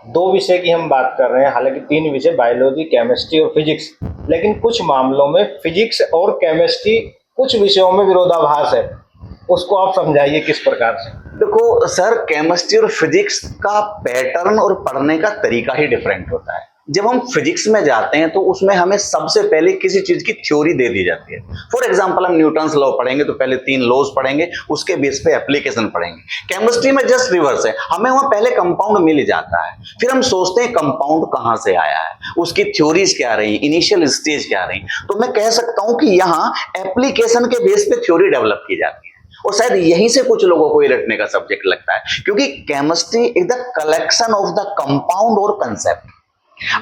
दो विषय की हम बात कर रहे हैं, हालांकि तीन विषय, बायोलॉजी, केमिस्ट्री और फिजिक्स, लेकिन कुछ मामलों में फिजिक्स और केमिस्ट्री कुछ विषयों में विरोधाभास है। उसको आप समझाइए किस प्रकार से। देखो सर, केमिस्ट्री और फिजिक्स का पैटर्न और पढ़ने का तरीका ही डिफरेंट होता है। जब हम फिजिक्स में जाते हैं तो उसमें हमें सबसे पहले किसी चीज की थ्योरी दे दी जाती है। फॉर एग्जांपल, हम न्यूटन्स लॉ पढ़ेंगे तो पहले 3 लॉज पढ़ेंगे, उसके बेस पे एप्लीकेशन पढ़ेंगे। केमिस्ट्री में जस्ट रिवर्स है, हमें वहां पहले कंपाउंड मिल जाता है, फिर हम सोचते हैं कंपाउंड कहां से आया है, उसकी थ्योरीज क्या रही, इनिशियल स्टेज क्या रही। तो मैं कह सकता हूं कि यहाँ एप्लीकेशन के बेस पे थ्योरी डेवलप की जाती है, और शायद यहीं से कुछ लोगों को ये रटने का सब्जेक्ट लगता है, क्योंकि chemistry is the collection of the compound और कंसेप्ट।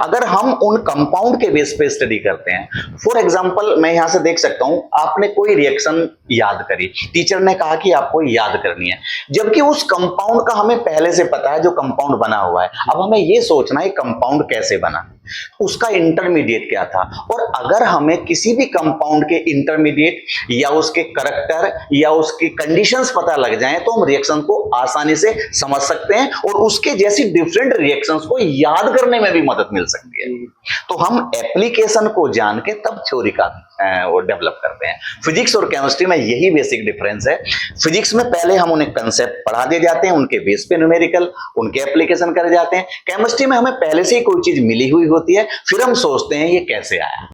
अगर हम उन कंपाउंड के बेस पे स्टडी करते हैं, फॉर एग्जांपल मैं यहां से देख सकता हूं, आपने कोई रिएक्शन याद करी, टीचर ने कहा कि आपको याद करनी है, जबकि उस कंपाउंड का हमें पहले से पता है जो कंपाउंड बना हुआ है। अब हमें यह सोचना है कंपाउंड कैसे बना, उसका इंटरमीडिएट क्या था। और अगर हमें किसी भी कंपाउंड के इंटरमीडिएट या उसके करैक्टर या उसकी कंडीशंस पता लग जाए तो हम रिएक्शन को आसानी से समझ सकते हैं, और उसके जैसी डिफरेंट रिएक्शंस को याद करने में भी मदद मिल सकती है। तो हम एप्लीकेशन को जान के तब थ्योरी का वो डेवलप करते हैं। फिजिक्स और केमिस्ट्री में यही बेसिक डिफरेंस है। फिजिक्स में पहले हम उन्हें कंसेप्ट पढ़ा दे जाते हैं, उनके बेस पे न्यूमेरिकल उनके एप्लीकेशन करे जाते हैं। केमिस्ट्री में हमें पहले से ही कोई चीज मिली हुई होती है, फिर हम सोचते हैं ये कैसे आया।